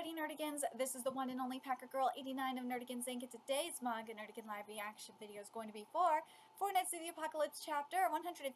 Woody Nerdigans. This is the one and only Packer Girl 89 of Nerdigans Inc. And today's Manga Nerdigan live reaction video is going to be for Four Nights of the Apocalypse chapter 156.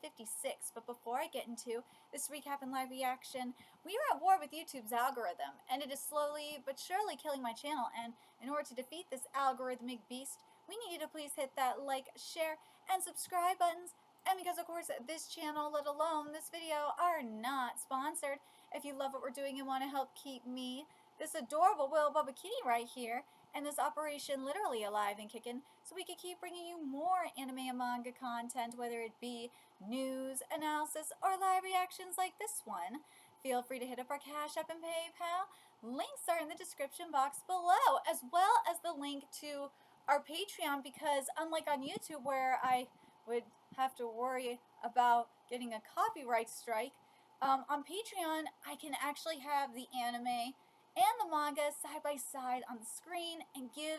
But before I get into this recap and live reaction, we are at war with YouTube's algorithm, and it is slowly but surely killing my channel. And in order to defeat this algorithmic beast, we need you to please hit that like, share, and subscribe buttons. And because, of course, this channel, let alone this video, are not sponsored, if you love what we're doing and want to help keep me, this adorable Will Bubba Kitty right here, and this operation literally alive and kicking, so we can keep bringing you more anime and manga content, whether it be news, analysis, or live reactions like this one. Feel free to hit up our Cash App and PayPal. Links are in the description box below, as well as the link to our Patreon, because unlike on YouTube where I would have to worry about getting a copyright strike, on Patreon I can actually have the anime and the manga side by side on the screen and give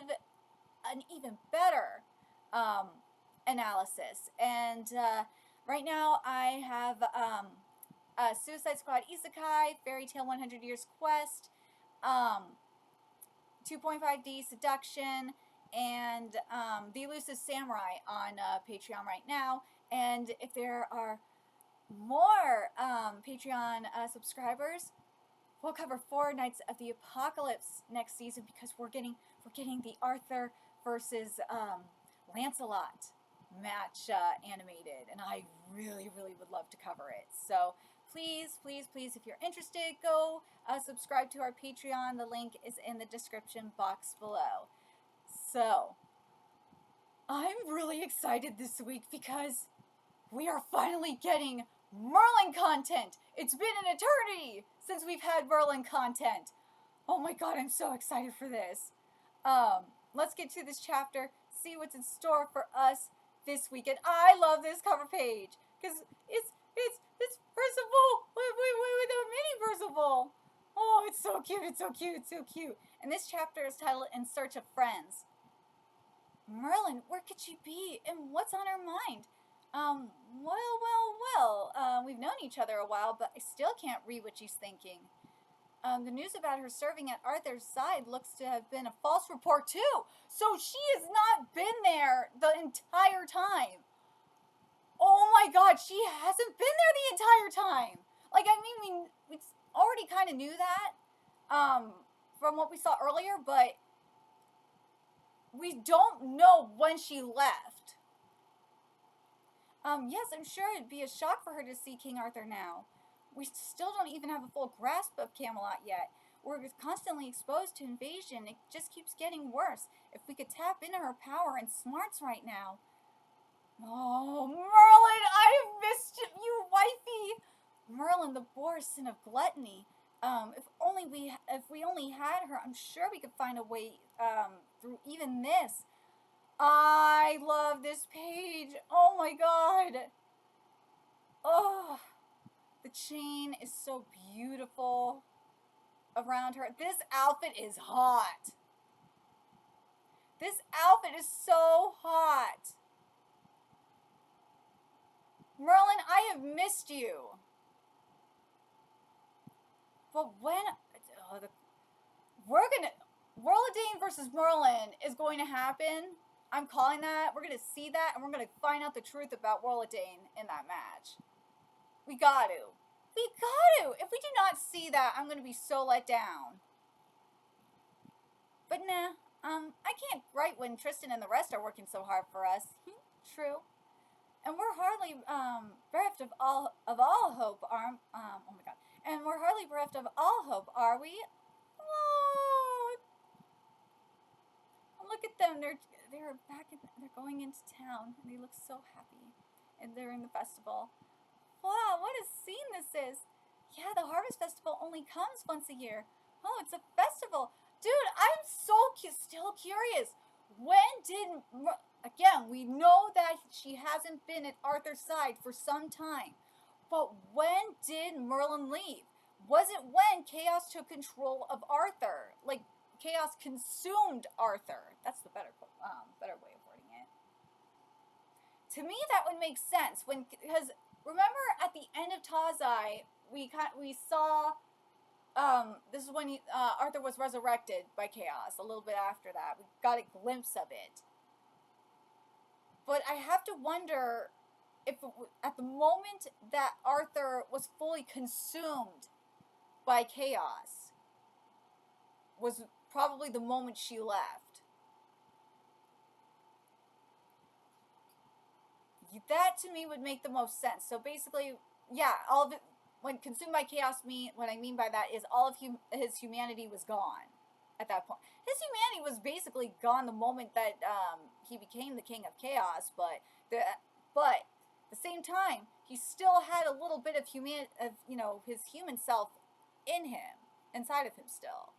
an even better analysis. And right now I have Suicide Squad Isekai, Fairy Tail 100 Years Quest, 2.5D Seduction, and The Elusive Samurai on Patreon right now. And if there are more Patreon subscribers, we'll cover Four Nights of the Apocalypse next season, because we're getting the Arthur versus Lancelot match animated, and I really would love to cover it. So please, if you're interested, go subscribe to our Patreon. The link is in the description box below. So I'm really excited this week because we are finally getting MERLIN content. It's been an eternity since we've had MERLIN content. Oh my god, I'm so excited for this. Let's get to this chapter, see what's in store for us this weekend. I love this cover page because it's Percival with a mini Percival. Oh, it's so cute, it's so cute, it's so cute. And this chapter is titled In Search of Friends. MERLIN, where could she be, and what's on her mind? Well, we've known each other a while, but I still can't read what she's thinking. The news about her serving at Arthur's side looks to have been a false report too, so she has not been there the entire time. Oh my god, she hasn't been there the entire time! Like, I mean, we already kind of knew that, from what we saw earlier, but we don't know when she left. Yes, I'm sure it'd be a shock for her to see King Arthur now. We still don't even have a full grasp of Camelot yet. We're constantly exposed to invasion. It just keeps getting worse. If we could tap into her power and smarts right now. Oh, MERLIN, I've missed you, wifey. MERLIN, the boar sin of gluttony. If we only had her, I'm sure we could find a way through even this. I love this page. Oh my god. Oh, the chain is so beautiful around her. This outfit is hot. This outfit is so hot. MERLIN, I have missed you. But when Warladane versus MERLIN is going to happen. I'm calling that. We're going to see that, and we're going to find out the truth about Warladane in that match. We got to. We got to. If we do not see that, I'm going to be so let down. But nah, I can't gripe when Tristan and the rest are working so hard for us. True. And we're hardly bereft of all hope, oh my god. And we're hardly bereft of all hope, are we? Oh, look at them. They're going into town, and they look so happy. And they're in the festival. Wow, what a scene this is. Yeah, the Harvest Festival only comes once a year. Oh, it's a festival. Dude, I'm so still curious. When did... Again, we know that she hasn't been at Arthur's side for some time. But when did MERLIN leave? Was it when Chaos took control of Arthur? Like, Chaos consumed Arthur. That's the better way of wording it. To me, that would make sense. Because remember at the end of Tazai, we saw this is when Arthur was resurrected by Chaos. A little bit after that, we got a glimpse of it. But I have to wonder if at the moment that Arthur was fully consumed by Chaos was probably the moment she left. That to me would make the most sense. So basically, yeah, all of it, when consumed by chaos, what I mean by that is all of his humanity was gone at that point. His humanity was basically gone the moment that he became the king of chaos, but at the same time, he still had a little bit of his human self in him, inside of him still.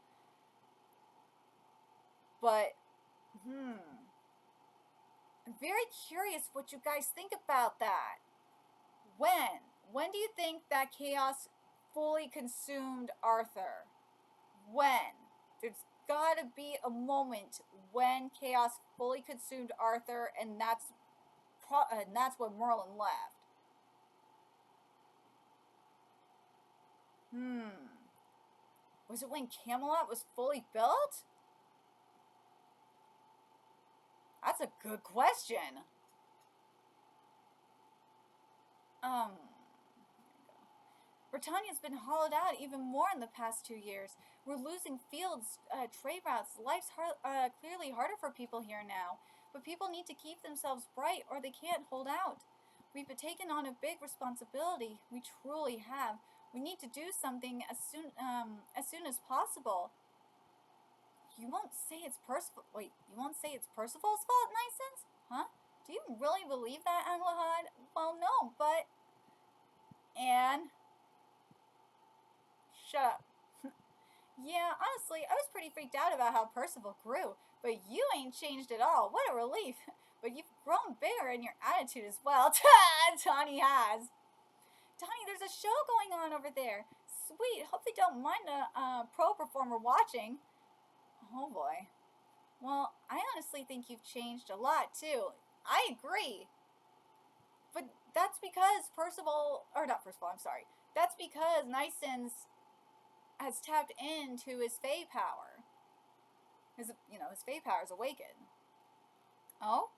But I'm very curious what you guys think about that. When do you think that chaos fully consumed Arthur? When? There's gotta be a moment when chaos fully consumed Arthur, and that's when Merlin left. Was it when Camelot was fully built? That's a good question. Britannia's been hollowed out even more in the past 2 years. We're losing fields, trade routes. Life's clearly harder for people here now. But people need to keep themselves bright or they can't hold out. We've taken on a big responsibility. We truly have. We need to do something as soon as possible. You won't say it's Percival's fault, Nysons? Huh? Do you really believe that, Anglahad? Well, no, but... Anne? Shut up. Yeah, honestly, I was pretty freaked out about how Percival grew, but you ain't changed at all. What a relief. But you've grown bigger in your attitude as well. Tawny has. Tawny, there's a show going on over there. Sweet, hope they don't mind a pro performer watching. Oh boy. Well, I honestly think you've changed a lot too. I agree. But that's because that's because Nysons has tapped into his Fae power. His Fae power is awakened. Oh?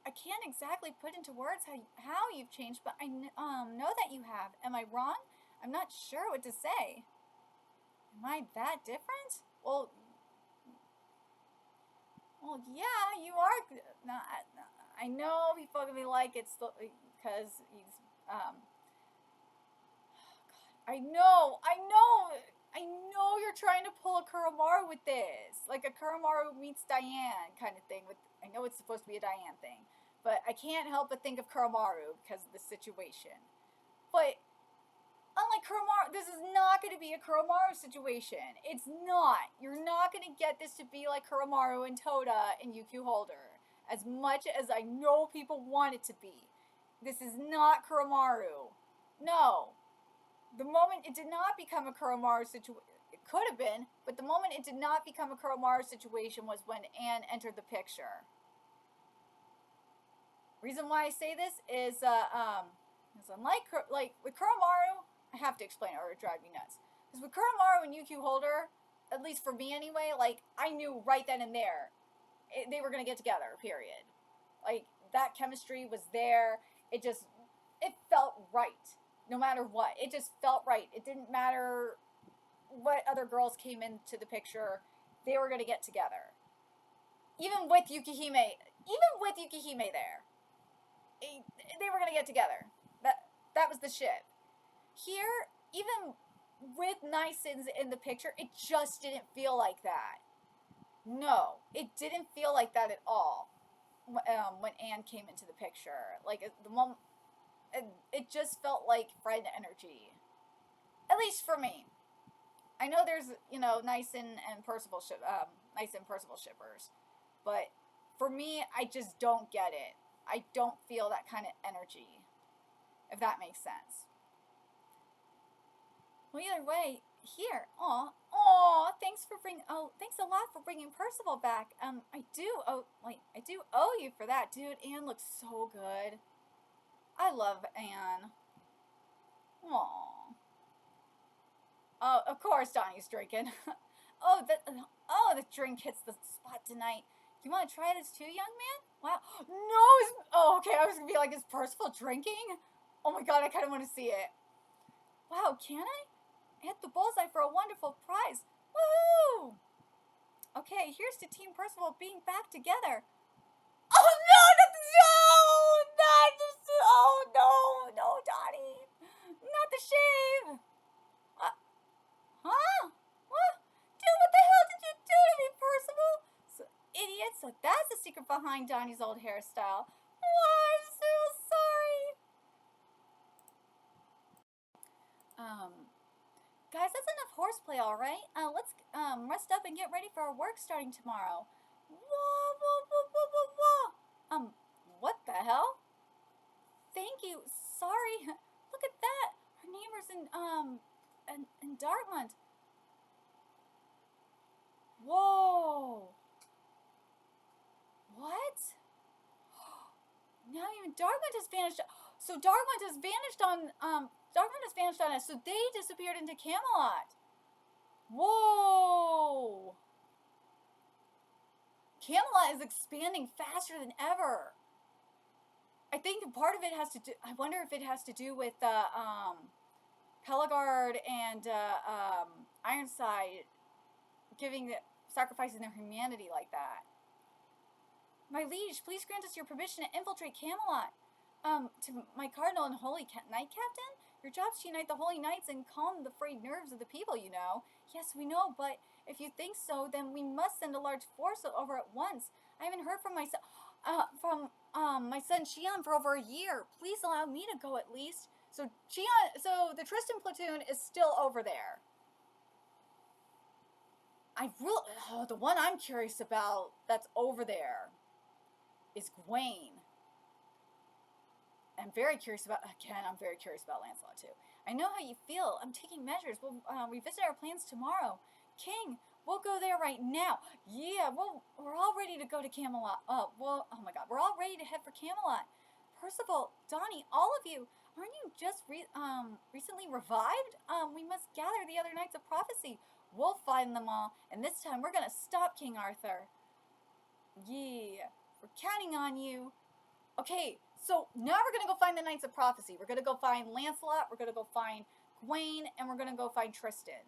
I can't exactly put into words how you've changed, but I know that you have. Am I wrong? I'm not sure what to say. Am I that different? Well, yeah, you are. No, I know people are gonna be like it's because he's. I know you're trying to pull a Kuromaru with this, like a Kuromaru meets Diane kind of thing. I know it's supposed to be a Diane thing, but I can't help but think of Kuromaru because of the situation. But unlike Kuromaru, this is not going to be a Kuromaru situation. It's not. You're not going to get this to be like Kuromaru and Toda and UQ Holder. As much as I know people want it to be. This is not Kuromaru. No. The moment it did not become a Kuromaru situation, it could have been, but the moment it did not become a Kuromaru situation was when Anne entered the picture. Reason why I say this is, unlike with Kuromaru, I have to explain it or it would drive me nuts. Because with Kuromaru and UQ Holder, at least for me anyway, I knew right then and there they were going to get together, period. That chemistry was there. It felt right. No matter what. It just felt right. It didn't matter what other girls came into the picture. They were going to get together. Even with Yukihime there. They were going to get together. That was the shit. Here, even with Nysons in the picture, it just didn't feel like that. No, it didn't feel like that at all when Anne came into the picture. The moment, it just felt like friend energy. At least for me. I know there's, Nyson and Percival shippers. But for me, I just don't get it. I don't feel that kind of energy. If that makes sense. Well, either way, here, thanks a lot for bringing Percival back. I do owe you for that, dude. Anne looks so good. I love Anne. Aww. Oh, of course Donnie's drinking. The drink hits the spot tonight. You want to try this too, young man? Wow. No, okay, I was gonna be like, is Percival drinking? Oh my god, I kind of want to see it. Wow, can I? Hit the bullseye for a wonderful prize. Woohoo! Okay, here's to Team Percival being back together. Oh no, no, Donnie. Not the shave. Huh? What? Dude, what the hell did you do to me, Percival? Idiot, so that's the secret behind Donnie's old hairstyle. Oh, I'm so sorry. Guys, that's enough horseplay, alright? Let's rest up and get ready for our work starting tomorrow. Whoa, whoa, whoa, whoa, whoa, whoa. What the hell? Thank you. Sorry. Look at that. Our neighbors in Dartmouth. Whoa. What? Now even Dartmouth has vanished. So Dartmouth has vanished on us. So they disappeared into Camelot. Whoa. Camelot is expanding faster than ever. I think part of it has to do. I wonder if it has to do with Pelagard and Ironside sacrificing their humanity like that. My liege, please grant us your permission to infiltrate Camelot. To my cardinal and holy knight captain? Your job is to unite the holy knights and calm the frayed nerves of the people, you know. Yes, we know, but if you think so, then we must send a large force over at once. I haven't heard from my son Xion for over a year. Please allow me to go at least. So the Tristan platoon is still over there. The one I'm curious about that's over there is Gawain. I'm very curious about Lancelot too. I know how you feel. I'm taking measures. We'll revisit our plans tomorrow. King, we'll go there right now. Yeah, we're all ready to go to Camelot. Oh my god, we're all ready to head for Camelot. Percival, Donnie, all of you, aren't you just recently revived? We must gather the other Knights of Prophecy. We'll find them all, and this time we're gonna stop King Arthur. Yeah, we're counting on you. Okay, so now we're gonna go find the Knights of Prophecy. We're gonna go find Lancelot, we're gonna go find Gawain, and we're gonna go find Tristan.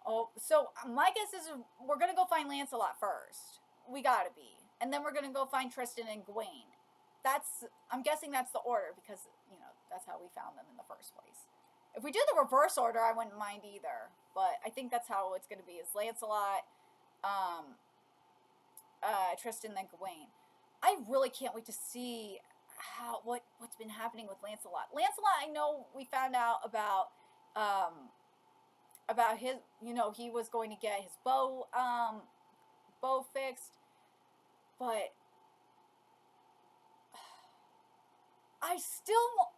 Oh, so my guess is we're gonna go find Lancelot first. We gotta be. And then we're gonna go find Tristan and Gawain. I'm guessing that's the order because, you know, that's how we found them in the first place. If we do the reverse order, I wouldn't mind either. But I think that's how it's gonna be, is Lancelot, Tristan, then Gawain. I really can't wait to see what's been happening with Lancelot. Lancelot, I know we found out about his, you know, he was going to get his bow fixed, but I still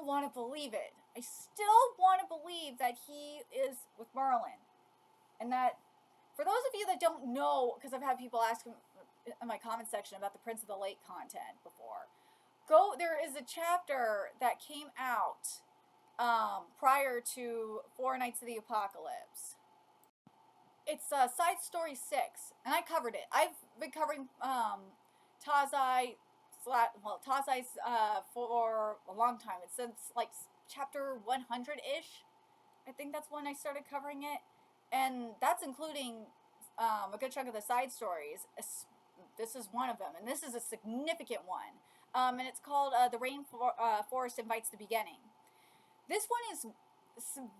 want to believe it. I still want to believe that he is with Merlin, and that, for those of you that don't know, because I've had people ask in my comment section about the Prince of the Lake content before, there is a chapter that came out prior to Four Nights of the Apocalypse. It's side story 6, and I covered it. I've been covering Tazai for a long time. It's since like chapter 100-ish. I think that's when I started covering it, and that's including a good chunk of the side stories. This is one of them, and this is a significant one. And it's called The Rainforest Invites the Beginning. This one is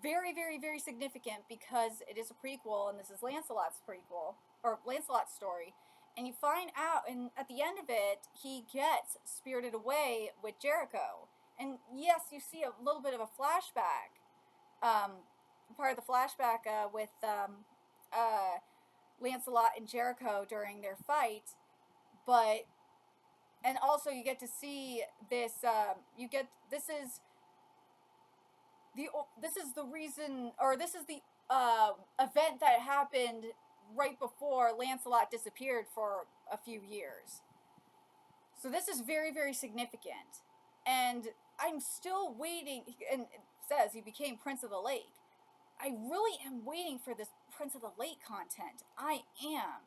very, very, very significant because it is a prequel, and this is Lancelot's prequel, or Lancelot's story. And you find out, and at the end of it, he gets spirited away with Jericho. And yes, you see a little bit of a flashback, part of the flashback with Lancelot and Jericho during their fight, and also you get to see this. This is the reason, or this is the event that happened right before Lancelot disappeared for a few years. So this is very, very significant. And I'm still waiting, and it says he became Prince of the Lake. I really am waiting for this Prince of the Lake content. I am.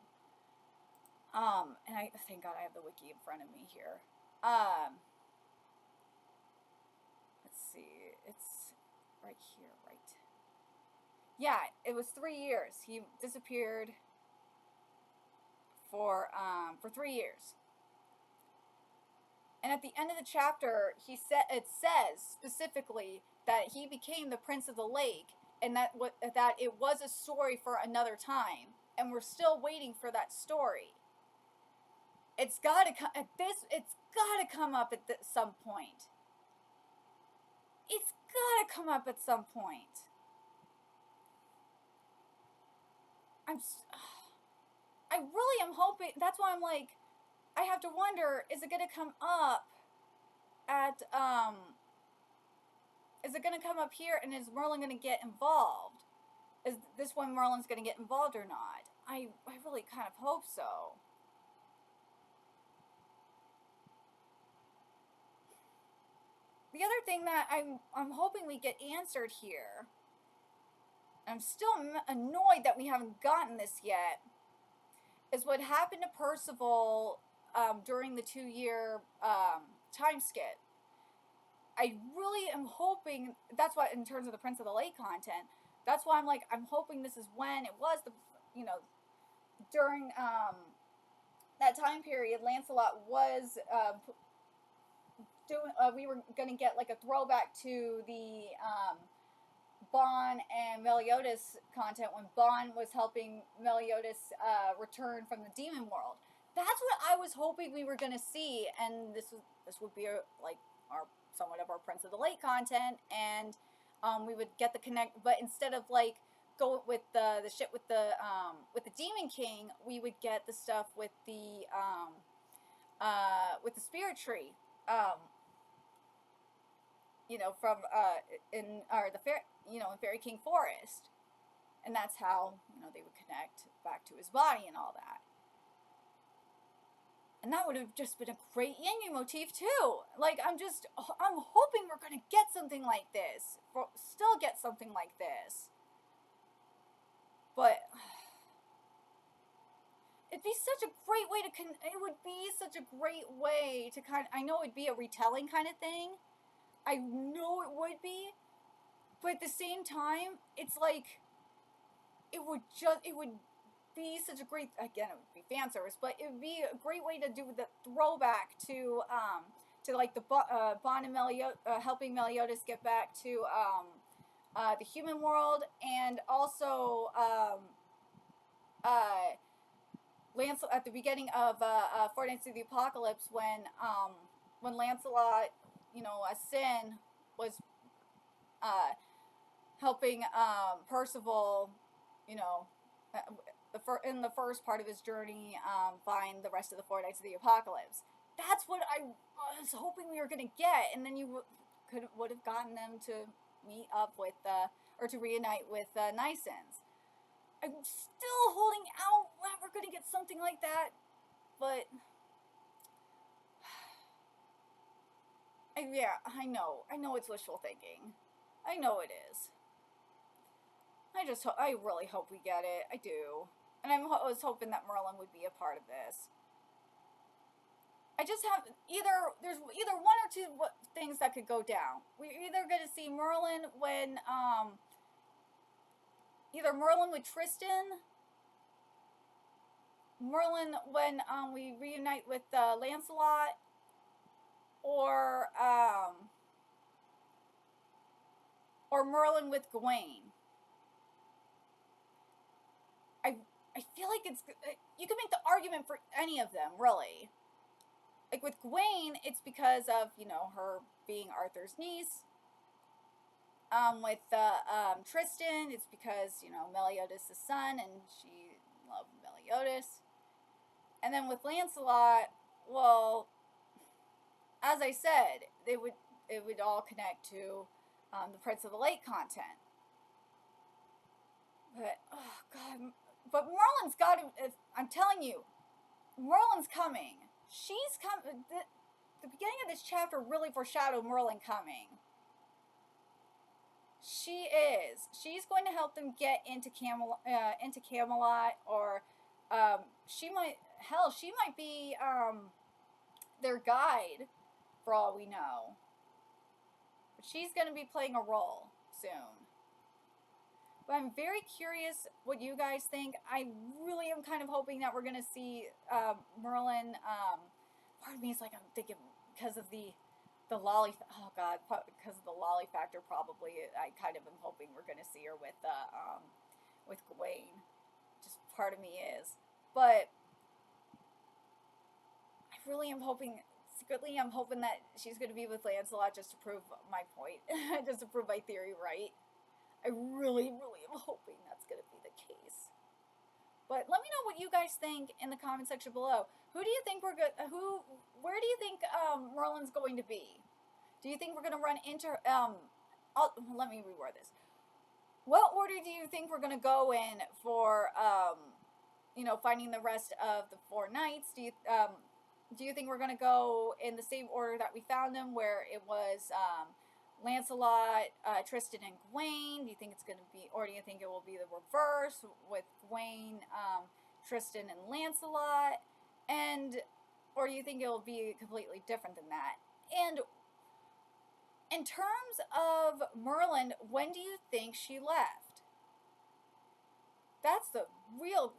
And I thank God I have the wiki in front of me here. Let's see. It's right here, right? Yeah, it was 3 years. He disappeared for 3 years. And at the end of the chapter, it says specifically that he became the Prince of the Lake, and that it was a story for another time, and we're still waiting for that story. It's got to come at this. It's got to come up at some point. It's got to come up at some point. I really am hoping. That's why I'm like, I have to wonder: is it going to come up at Is it going to come up here, and is Merlin going to get involved? Is this when Merlin's going to get involved or not? I really kind of hope so. The other thing that I'm hoping we get answered here, I'm still annoyed that we haven't gotten this yet, is what happened to Percival during the 2-year time skip. I really am hoping, that's why, in terms of the Prince of the Lake content, that's why I'm hoping this is when it was during that time period, Lancelot was doing, we were going to get like a throwback to the Bon and Meliodas content when Bon was helping Meliodas return from the demon world. That's what I was hoping we were going to see, and this would be our somewhat of our Prince of the Lake content, and we would get the connect. But instead of go with the shit with the Demon King, we would get the stuff with the Spirit Tree. From in Fairy King Forest, and that's how they would connect back to his body and all that. And that would have just been a great Yin Yu motif too. I'm hoping we're gonna get something like this. Still get something like this. But it'd be such a great way to it would be such a great way to I know it'd be a retelling kind of thing. I know it would be, but at the same time, it's it would be such a great, again, it would be fan service, but it would be a great way to do the throwback to the Bon and helping Meliodas get back to the human world, and also Lancelot at the beginning of Four Nights of the Apocalypse when Lancelot, as Sin, was helping Percival, in the first part of his journey, find the rest of the Four Nights of the Apocalypse. That's what I was hoping we were going to get, and then you would have gotten them to meet up with, or to reunite with Nysons. I'm still holding out that we're going to get something like that, but yeah, I know it's wishful thinking. I know it is. I really hope we get it. I do. And I was hoping that Merlin would be a part of this. I just have there's either one or two things that could go down. We're either going to see Merlin when either Merlin with Tristan, Merlin when we reunite with Lancelot, or Merlin with Gawain. I feel like you can make the argument for any of them, really. Like with Gawain, it's because of her being Arthur's niece. With Tristan, it's because Meliodas' son, and she loved Meliodas. And then with Lancelot, well, as I said, it would all connect to the Prince of the Lake content. But oh god, but Merlin's got to. I'm telling you, Merlin's coming. She's coming. the beginning of this chapter really foreshadowed Merlin coming. She is. She's going to help them get into Camelot, or she might. Hell, she might be their guide, for all we know. But she's going to be playing a role soon. But I'm very curious what you guys think. I really am kind of hoping that we're going to see Merlin. Part of me is like, I'm thinking because of the lolly. Oh God, because of the lolly factor, probably. I kind of am hoping we're going to see her with Gawain. Just part of me is, but I really am hoping. Secretly, I'm hoping that she's going to be with Lancelot just to prove my point, just to prove my theory right. I really, really am hoping that's going to be the case. But let me know what you guys think in the comment section below. Who do you think we're good? Where do you think Merlin's going to be? Do you think we're going to run into? Let me reword this. What order do you think we're going to go in for? Finding the rest of the 4 knights. Do you think we're going to go in the same order that we found them, where it was Lancelot, Tristan, and Gawain? Do you think it's going to be, or do you think it will be the reverse with Gawain, Tristan, and Lancelot? Or do you think it will be completely different than that? And in terms of Merlin, when do you think she left? That's the real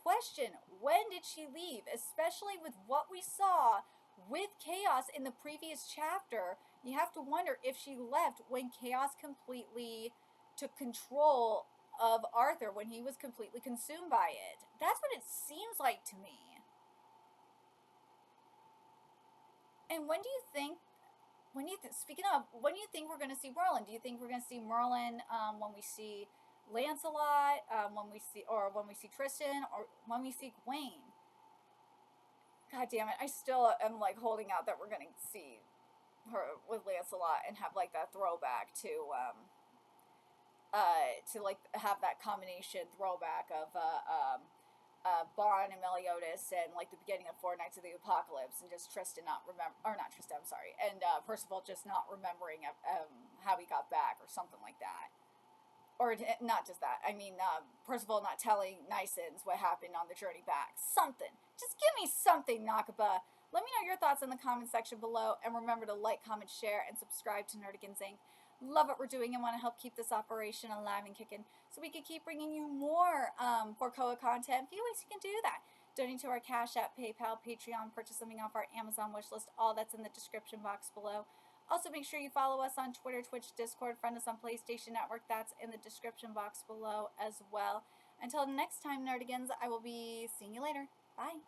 question. When did she leave? Especially with what we saw with Chaos in the previous chapter, you have to wonder if she left when Chaos completely took control of Arthur, when he was completely consumed by it. That's what it seems like to me. And when do you think, speaking of, when do you think we're going to see Merlin? Do you think we're going to see Merlin when we see Lancelot, when we see Tristan, or when we see Gawain? God damn it, I still am like holding out that we're going to see her with Lancelot and have like that throwback to like have that combination throwback of Bon and Meliodas and like the beginning of 4 Nights of the Apocalypse, and just Tristan not Tristan, I'm sorry, and Percival just not remembering how he got back or something like that. Or not just that, I mean Percival not telling Nysons what happened on the journey back. Something. Just give me something, Nakaba. Let me know your thoughts in the comment section below, and remember to like, comment, share, and subscribe to Nerdigans Inc. Love what we're doing and want to help keep this operation alive and kicking, so we can keep bringing you more Forcoa content. A few ways you can do that: donate to our Cash App, PayPal, Patreon, purchase something off our Amazon wishlist. All that's in the description box below. Also, make sure you follow us on Twitter, Twitch, Discord, friend us on PlayStation Network. That's in the description box below as well. Until next time, Nerdigans, I will be seeing you later. Bye.